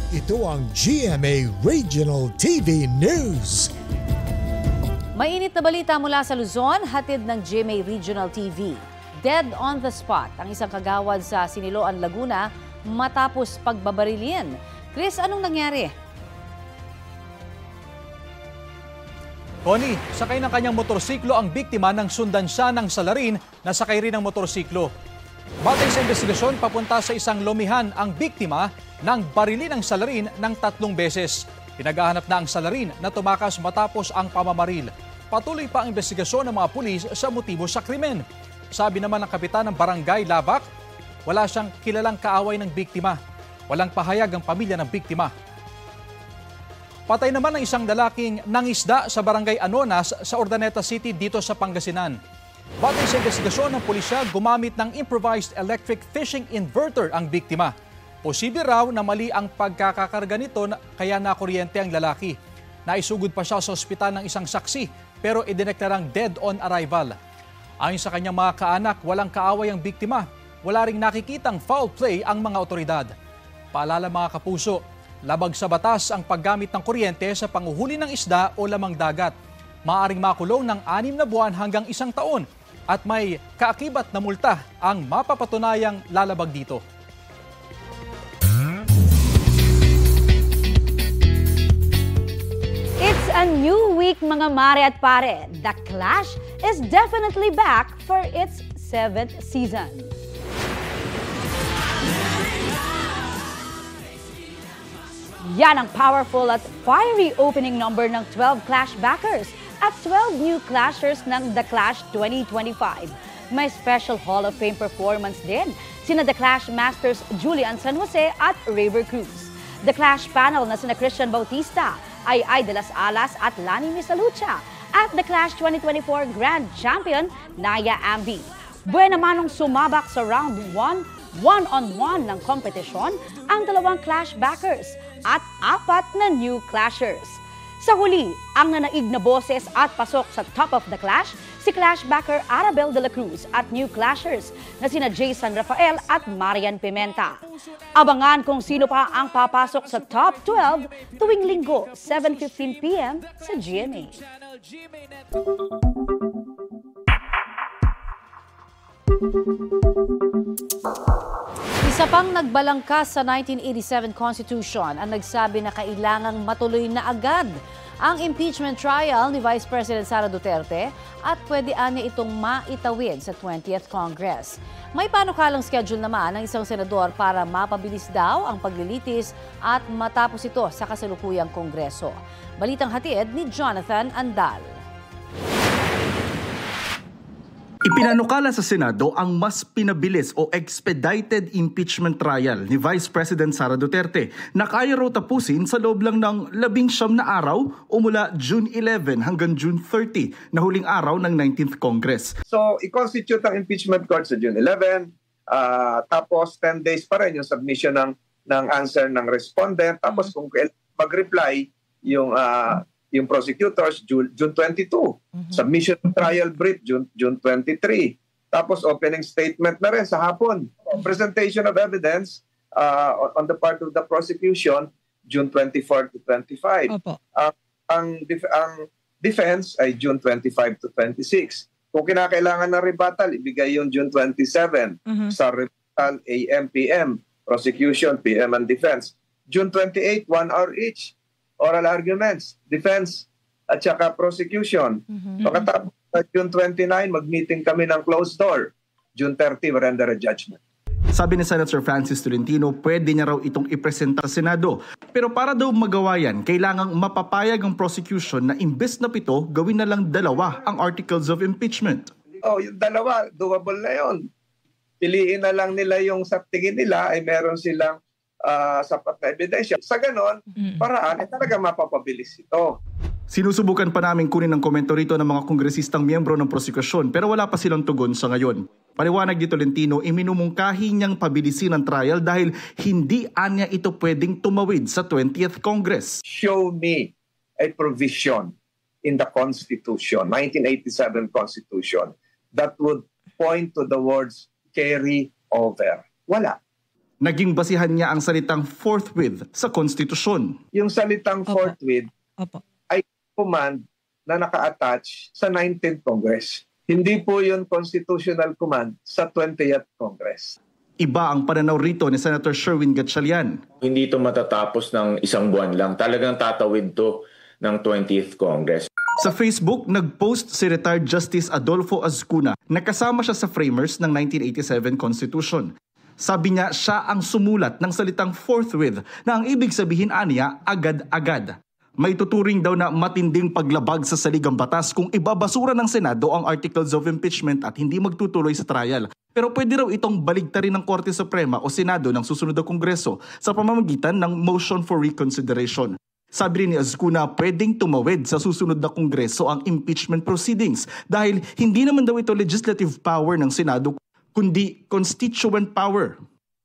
Ito ang GMA Regional TV News. Mainit na balita mula sa Luzon, hatid ng GMA Regional TV. Dead on the spot ang isang kagawad sa Siniloan, Laguna matapos pagbabarilin. Chris, anong nangyari? Connie, sakay ng kanyang motorsiklo ang biktima nang sundan siya ng salarin na sakay rin ng motorsiklo. Batay sa investigasyon, papunta sa isang lomihan ang biktima nang barilin ang salarin ng 3 beses. Pinaghahanap na ang salarin na tumakas matapos ang pamamaril. Patuloy pa ang investigasyon ng mga pulis sa motibo sa krimen. Sabi naman ng kapitan ng Barangay Labak, wala siyang kilalang kaaway ng biktima. Walang pahayag ang pamilya ng biktima. Patay naman ang isang lalaking nangisda sa Barangay Anonas sa Urdaneta City dito sa Pangasinan. Batay sa investigasyon ng pulisya, gumamit ng improvised electric fishing inverter ang biktima. Posible raw na mali ang pagkakakarga nito kaya nakuryente ang lalaki. Naisugod pa siya sa ospital ng isang saksi pero idineklarang dead on arrival. Ayon sa kanyang mga kaanak, walang kaaway ang biktima. Wala ring nakikitang foul play ang mga otoridad. Paalala mga kapuso, labag sa batas ang paggamit ng kuryente sa panguhuli ng isda o lamang dagat. Maaring makulong ng 6 na buwan hanggang 1 taon at may kaakibat na multa ang mapapatunayang lalabag dito. It's a new week mga mare at pare. The Clash is definitely back for its 7th season. Yan ang powerful at fiery opening number ng 12 Clash backers at 12 new Clashers ng The Clash 2025. May special Hall of Fame performance din sina The Clash Masters Julian San Jose at Raver Cruz. The Clash panel na sina Christian Bautista, Ay de las Alas at Lani Misalucha at The Clash 2024 Grand Champion Naya Ambi. Buena manong sumabak sa round 1, one-on-one ng kompetisyon ang 2 Clash backers at 4 na new Clashers. Sa huli, ang nanaig na boses at pasok sa top of the Clash, si Clash backer Arabel de la Cruz at new Clashers na sina Jason Rafael at Marian Pimenta. Abangan kung sino pa ang papasok sa top 12 tuwing Linggo, 7:15 p.m. sa GMA. Isa pang nagbalangkas sa 1987 Constitution ang nagsabi na kailangang matuloy na agad ang impeachment trial ni Vice President Sara Duterte at pwede anya itong maitawid sa 20th Congress. May panukalang schedule naman ng isang senador para mapabilis daw ang paglilitis at matapos ito sa kasalukuyang Kongreso. Balitang hatid ni Jonathan Andal. Ipinanukala sa Senado ang mas pinabilis o expedited impeachment trial ni Vice President Sara Duterte na kaya raw tapusin sa loob lang ng 19 na araw o mula June 11 hanggang June 30 na huling araw ng 19th Congress. So, i-constitute ang impeachment court sa June 11, tapos 10 days pa rin yung submission ng answer ng respondent, tapos kung mag-reply yung prosecutors, June 22. Submission of trial brief, June 23. Tapos opening statement na rin sa hapon. Presentation of evidence on the part of the prosecution, June 24 to 25. Ang defense ay June 25 to 26. Kung kinakailangan ng rebuttal, ibigay yung June 27 sa rebuttal AM, PM, prosecution, PM, and defense. June 28, 1 hour each. Oral arguments, defense, at saka prosecution. Pagkatapos June 29, mag-meeting kami ng closed door. June 30, render a judgment. Sabi ni Senator Francis Tolentino, pwede niya raw itong ipresenta sa Senado. Pero para daw magawa yan, kailangang mapapayag ang prosecution na imbes na 7, gawin na lang 2 ang articles of impeachment. Yung 2, doable na yun. Piliin na lang nila yung sa tingin nila ay meron silang sapat na ebidensya. Sa ganon, paraan, talaga mapapabilis ito. Sinusubukan pa namin kunin ang komento rito ng mga kongresistang miyembro ng prosekusyon pero wala pa silang tugon sa ngayon. Paliwanag ni Tolentino, iminumungkahi niyang pabilisin ang trial dahil hindi anya ito pwedeng tumawid sa 20th Congress. Show me a provision in the Constitution, 1987 Constitution, that would point to the words carry over. Wala. Naging basihan niya ang salitang forthwith sa konstitusyon. Yung salitang forthwith ay command na naka-attach sa 19th Congress. Hindi po yun constitutional command sa 20th Congress. Iba ang pananaw rito ni Senator Sherwin Gatchalian. Hindi ito matatapos ng isang buwan lang. Talagang tatawid to ng 20th Congress. Sa Facebook, nag-post si retired Justice Adolfo Azcuna na kasama siya sa framers ng 1987 Constitution. Sabi niya siya ang sumulat ng salitang forthwith na ang ibig sabihin aniya agad-agad. May tuturing daw na matinding paglabag sa saligang batas kung ibabasura ng Senado ang articles of impeachment at hindi magtutuloy sa trial. Pero pwede raw itong baligtarin ng Korte Suprema o Senado ng susunod na Kongreso sa pamamagitan ng motion for reconsideration. Sabi rin ni Azcuna, pwedeng tumawid sa susunod na Kongreso ang impeachment proceedings dahil hindi naman daw ito legislative power ng Senado kundi constituent power.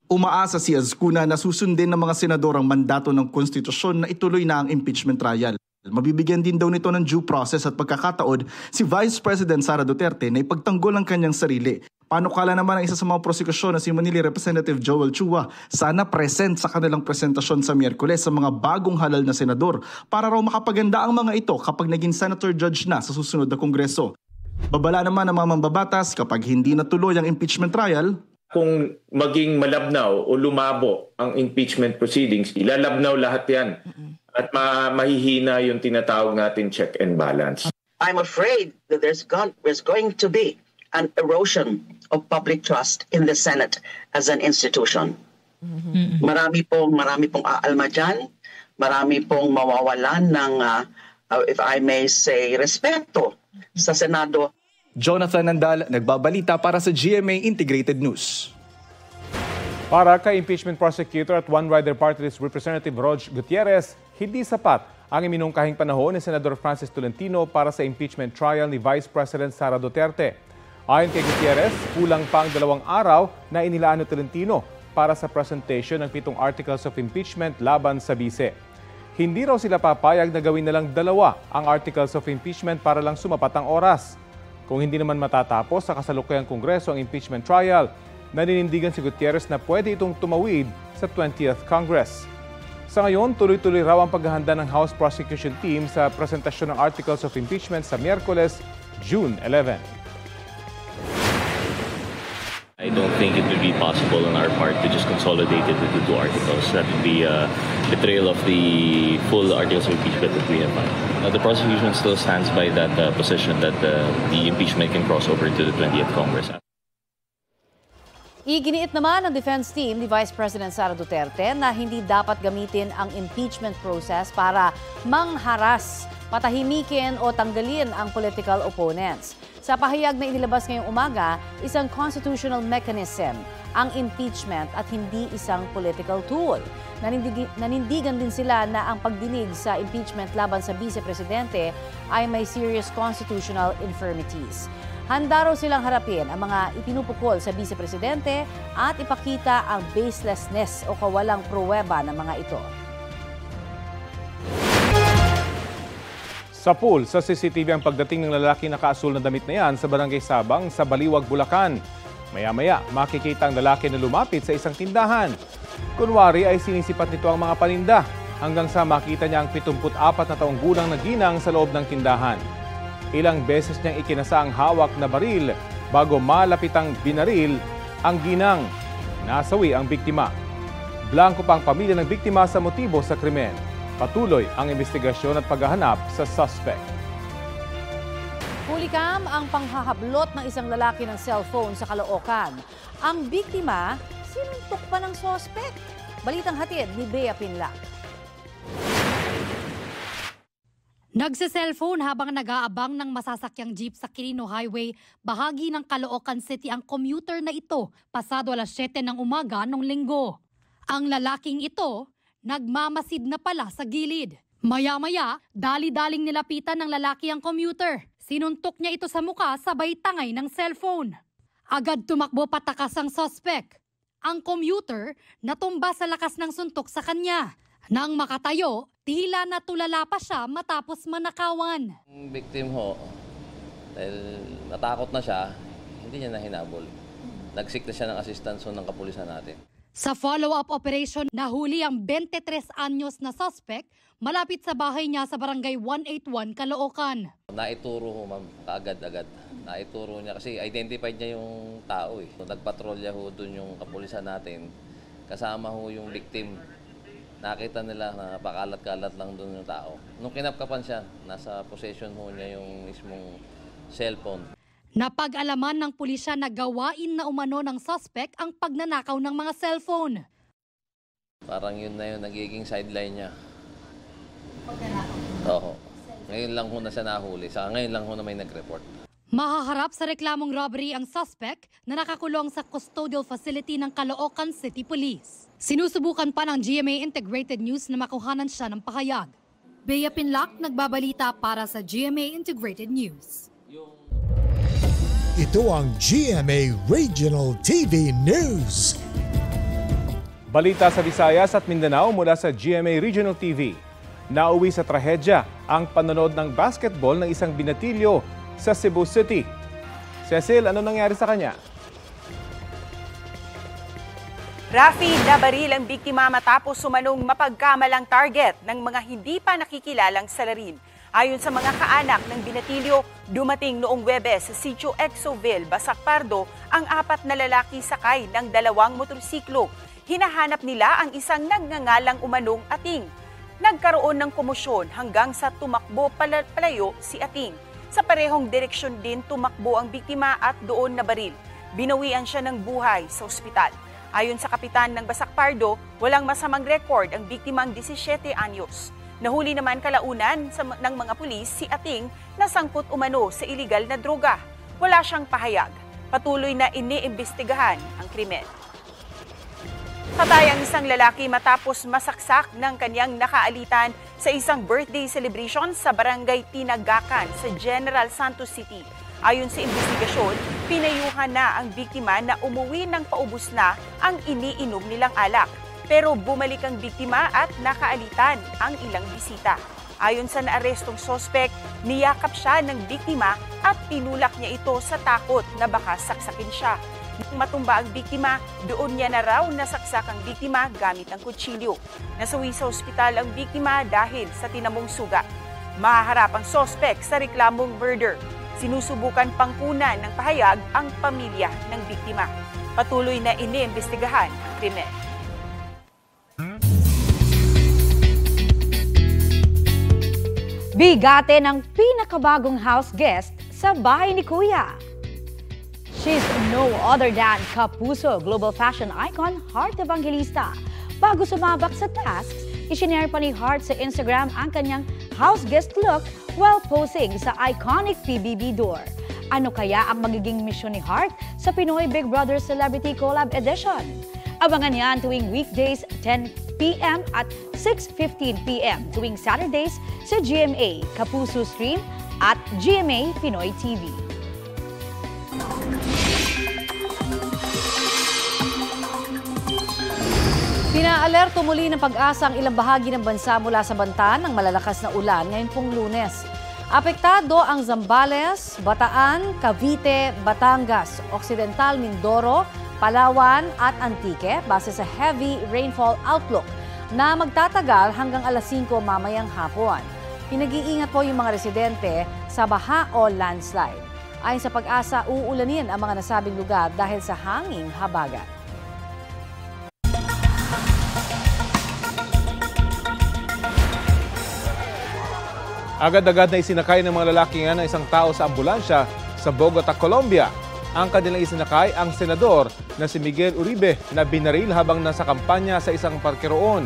Umaasa si Azcuna na susundin ng mga senador ang mandato ng konstitusyon na ituloy na ang impeachment trial. Mabibigyan din daw nito ng due process at pagkakataon si Vice President Sara Duterte na ipagtanggol ang kanyang sarili. Panukala naman ang isa sa mga prosekusyon na si Manila Representative Joel Chua, sana present sa kanilang presentasyon sa Miyerkules sa mga bagong halal na senador para raw makapaganda ang mga ito kapag naging senator judge na sa susunod na Kongreso. Babala naman ang mga mambabatas kapag hindi natuloy ang impeachment trial. Kung maging malabnaw o lumabo ang impeachment proceedings, ilalabnaw lahat yan. At mahihina yung tinatawag natin check and balance. I'm afraid that there's going to be an erosion of public trust in the Senate as an institution. Marami pong aalma dyan, marami pong mawawalan ng, if I may say, respeto sa Senado. Jonathan Nandal, nagbabalita para sa GMA Integrated News. Para kay impeachment prosecutor at One Rider Party List Representative Rog Gutierrez, hindi sapat ang iminungkahing panahon ni Senador Francis Tolentino para sa impeachment trial ni Vice President Sara Duterte. Ayon kay Gutierrez, kulang pa ang 2 araw na inilaan ni Tolentino para sa presentation ng 7 articles of impeachment laban sa bise. Hindi raw sila papayag na gawin na lang 2 ang articles of impeachment para lang sumapat ang oras. Kung hindi naman matatapos sa kasalukuyang Kongreso ang impeachment trial, naninindigan si Gutierrez na pwede itong tumawid sa 20th Congress. Sa ngayon, tuloy-tuloy raw ang paghahanda ng House Prosecution Team sa presentasyon ng articles of impeachment sa Miyerkules, June 11. I don't think it would be possible on our part to just consolidate it into 2 articles. That would be a betrayal of the full articles of impeachment that we have filed. The prosecution still stands by that position that the impeachment can cross over to the 20th Congress. Iginiit naman ng defense team ni Vice President Sara Duterte na hindi dapat gamitin ang impeachment process para mangharas, patahimikin o tanggalin ang political opponents. Sa pahayag na inilabas ngayong umaga, isang constitutional mechanism ang impeachment at hindi isang political tool. Nanindigan din sila na ang pagdinig sa impeachment laban sa vice-presidente ay may serious constitutional infirmities. Handa raw silang harapin ang mga ipinupukol sa vice-presidente at ipakita ang baselessness o kawalang pruweba ng mga ito. Sa pool, sa CCTV ang pagdating ng lalaki na nakaasul na damit na yan sa Barangay Sabang sa Baliwag, Bulacan. Maya-maya, makikita ang lalaki na lumapit sa isang tindahan. Kunwari ay sinisipat nito ang mga paninda hanggang sa makita niya ang 74 na taong gulang na ginang sa loob ng tindahan. Ilang beses niyang ikinasa ang hawak na baril bago malapitang binaril ang ginang. Nasawi ang biktima. Blanco pa ang pamilya ng biktima sa motibo sa krimen. Patuloy ang investigasyon at paghahanap sa suspect. Hulikam ang panghahablot ng isang lalaki ng cellphone sa Caloocan. Ang biktima, sinuntok pa ng suspect. Balitang hatid ni Bea Pinlac. Nagse-cellphone habang nag-aabang ng masasakyang jeep sa Quirino Highway, bahagi ng Caloocan City ang commuter na ito, pasado alas 7 ng umaga nung Linggo. Ang lalaking ito, nagmamasid na pala sa gilid. Maya-maya, dali-daling nilapitan ng lalaki ang commuter. Sinuntok niya ito sa muka sabay tangay ng cellphone. Agad tumakbo patakas ang suspect. Ang commuter natumba sa lakas ng suntok sa kanya. Nang makatayo, tila natulala pa siya matapos manakawan. Ang victim ho, dahil natakot na siya, hindi niya na hinabol. Nagsik na siya ng assistance ng kapulisan natin. Sa follow-up operation, nahuli ang 23 anyos na suspect malapit sa bahay niya sa barangay 181, Caloocan. Naituro ho, ma'am, kaagad-agad. Naituro niya kasi identified niya yung tao eh. Nagpatrolya ho doon yung kapulisan natin. Kasama ho yung victim. Nakita nila na pakalat-kalat lang doon yung tao. Nung kinapkapan siya, nasa possession ho niya yung mismong cellphone. Napag-alaman ng pulisya na gawain na umano ng suspect ang pagnanakaw ng mga cellphone. Parang yun na yun, nagiging sideline niya. Oo. Ngayon lang ho na siya nahuli. Ngayon lang ho na may nag-report. Mahaharap sa reklamong robbery ang suspect na nakakulong sa custodial facility ng Caloocan City Police. Sinusubukan pa ng GMA Integrated News na makuhanan siya ng pahayag. Bea Pinlac, nagbabalita para sa GMA Integrated News. Ito ang GMA Regional TV News. Balita sa Visayas at Mindanao mula sa GMA Regional TV. Nauwi sa trahedya ang panonood ng basketball ng isang binatilyo sa Cebu City. Cecil, ano nangyari sa kanya? Rafi, nabaril ang biktima matapos sumanong mapagkamalang target ng mga hindi pa nakikilalang salarin. Ayon sa mga kaanak ng binatilyo, dumating noong Huwebes sa Sitio Exoville, Basak Pardo, ang 4 na lalaki sakay ng 2 motorsiklo. Hinahanap nila ang isang nagngangalang umanong Ating. Nagkaroon ng komosyon hanggang sa tumakbo palayo si Ating. Sa parehong direksyon din tumakbo ang biktima at doon nabaril. Binawian siya ng buhay sa ospital. Ayon sa kapitan ng Basak Pardo, walang masamang record ang biktimang 17 anyos. Nahuli naman kalaunan ng mga pulis si Ating na sangkot umano sa iligal na droga. Wala siyang pahayag. Patuloy na iniimbestigahan ang krimen. Patay ang isang lalaki matapos masaksak ng kanyang nakaalitan sa isang birthday celebration sa barangay Tinagakan sa General Santos City. Ayon sa investigasyon, pinayuhan na ang biktima na umuwi ng paubos na ang iniinom nilang alak. Pero bumalik ang biktima at nakaalitan ang ilang bisita. Ayon sa naarestong sospek, niyakap siya ng biktima at tinulak niya ito sa takot na baka saksakin siya. Nang matumba ang biktima, doon niya na raw nasaksak ang biktima gamit ang kutsilyo. Nasawi sa ospital ang biktima dahil sa tinamong sugat. Mahaharap ang sospek sa reklamong murder. Sinusubukan pangkunan ng pahayag ang pamilya ng biktima. Patuloy na iniimbestigahan ang krimen. Bigate ng pinakabagong house guest sa bahay ni Kuya. She's no other than Kapuso global fashion icon Heart Evangelista. Bago sumabak sa tasks, isinare pa ni Heart sa Instagram ang kanyang house guest look while posing sa iconic PBB door. Ano kaya ang magiging misyon ni Heart sa Pinoy Big Brother Celebrity Collab Edition? Abangan yan tuwing weekdays 10 p.m. at 6:15 p.m. tuwing Saturdays sa GMA Kapuso Stream at GMA Pinoy TV. Pinaalerto muli ng Pag-asa ang ilang bahagi ng bansa mula sa banta ng malalakas na ulan ngayon pong Lunes. Apektado ang Zambales, Bataan, Cavite, Batangas, Occidental Mindoro, Palawan at Antique base sa heavy rainfall outlook na magtatagal hanggang alas 5 mamayang hapon. Pinag-iingat po yung mga residente sa baha o landslide. Ayon sa Pag-asa, uulanin ang mga nasabing lugar dahil sa hanging habagat. Agad-agad na isinakay ng mga lalaki ng isang tao sa ambulansya sa Bogota, Colombia. Ang kanilang isinakay ang senador na si Miguel Uribe na binaril habang nasa kampanya sa isang parke roon.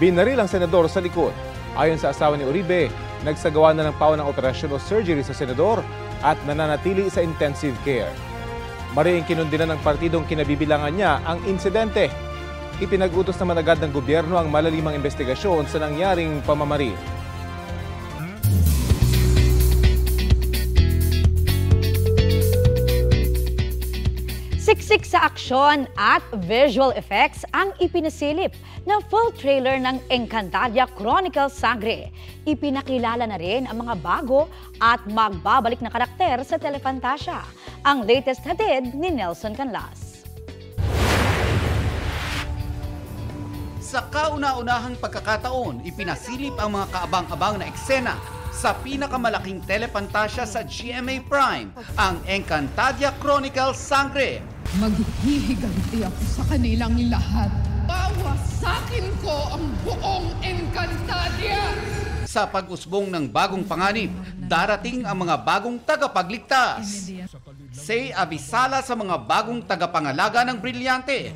Binaril ang senador sa likod. Ayon sa asawa ni Uribe, nagsagawa na ng ng operasyon o surgery sa senador at nananatili sa intensive care. Mariing kinundinan ng partidong kinabibilangan niya ang insidente. Ipinag-utos naman agad ng gobyerno ang malalimang investigasyon sa nangyaring pamamaril. Siksik sa aksyon at visual effects ang ipinasilip ng full trailer ng Encantadia Chronicles Sangre. Ipinakilala na rin ang mga bago at magbabalik na karakter sa Telefantasia. Ang latest hatid ni Nelson Canlas. Sa kauna-unahang pagkakataon, ipinasilip ang mga kaabang-abang na eksena sa pinakamalaking telepantasya sa GMA Prime, ang Encantadia Chronicles Sangre. Maghihiganti ako sa kanilang lahat. Wawasakin ko ang buong Encantadia! Sa pag-usbong ng bagong panganib, darating ang mga bagong tagapagligtas. Say abisala sa mga bagong tagapangalaga ng Brilyante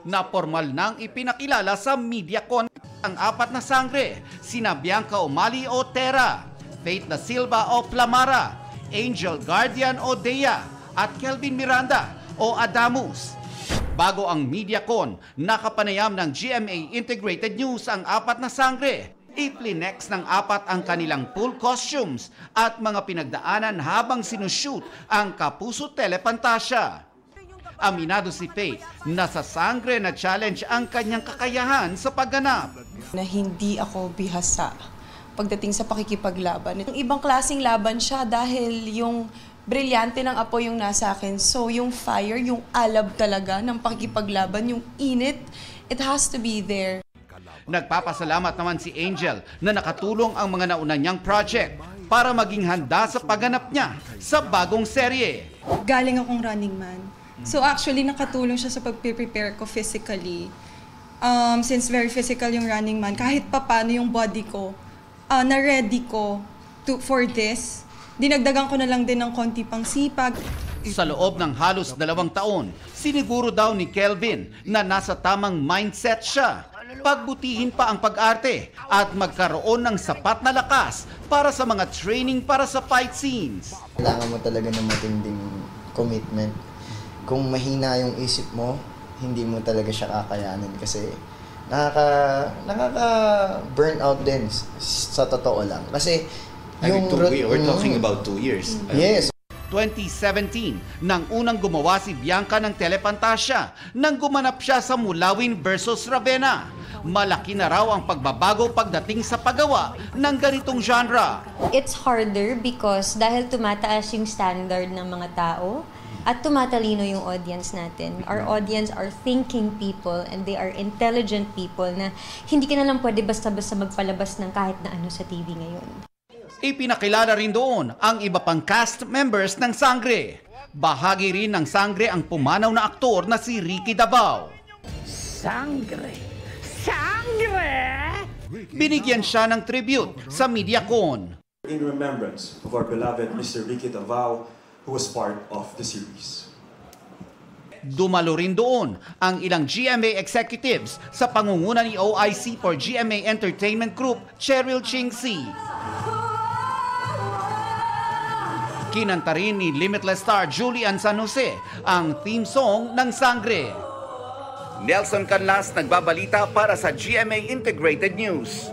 na formal nang ipinakilala sa MediaCon ang apat na sangre, sina Bianca Umali o Terra, Faith Da Silva o Flamara, Angel Guardian o Dea, at Kelvin Miranda o Adamus. Bago ang MediaCon, nakapanayam ng GMA Integrated News ang apat na sangre. Iplinex ng apat ang kanilang full costumes at mga pinagdaanan habang sinushoot ang Kapuso Telepantasya. Aminado si Faith na sa sangre na challenge ang kanyang kakayahan sa pagganap. Na hindi ako bihasa pagdating sa pakikipaglaban. Ibang klaseng laban siya dahil yung brilyante ng apoy yung nasa akin. So yung fire, yung alab talaga ng pakikipaglaban, yung init, it has to be there. Nagpapasalamat naman si Angel na nakatulong ang mga nauna niyang project para maging handa sa pagganap niya sa bagong serye. Galing akong Running Man. So actually nakatulong siya sa pag-prepare ko physically. Since very physical yung Running Man, kahit papano yung body ko, na-ready ko for this. Dinagdagan ko na lang din ng konti pang sipag. Sa loob ng halos 2 taon, siniguro daw ni Kelvin na nasa tamang mindset siya. Pagbutihin pa ang pag-arte at magkaroon ng sapat na lakas para sa mga training para sa fight scenes. Kailangan mo talaga ng matinding commitment. Kung mahina yung isip mo, hindi mo talaga siya kakayanin kasi nakaka-burnout din sa totoo lang. Kasi yung we're talking about 2 years. Yes. 2017, nang unang gumawa si Bianca ng Telepantasya nang gumanap siya sa Mulawin versus Ravenna. Malaki na raw ang pagbabago pagdating sa paggawa ng ganitong genre. It's harder because dahil tumataas yung standard ng mga tao at tumatalino yung audience natin. Our audience are thinking people and they are intelligent people na hindi ka na lang pwede basta-basta magpalabas ng kahit na ano sa TV ngayon. Ipinakilala rin doon ang iba pang cast members ng Sangre. Bahagi rin ng Sangre ang pumanaw na aktor na si Ricky Davao. Sangre! Sangre! Binigyan siya ng tribute sa MediaCon. In remembrance of our beloved Mr. Ricky Davao, who was part of the series. Dumalo rin doon ang ilang GMA executives sa pangunguna ni OIC for GMA Entertainment Group, Cheryl Chingsi. Kinanta rin ni Limitless star Julian San Jose ang theme song ng Sangre. Nelson Canlas nagbabalita para sa GMA Integrated News.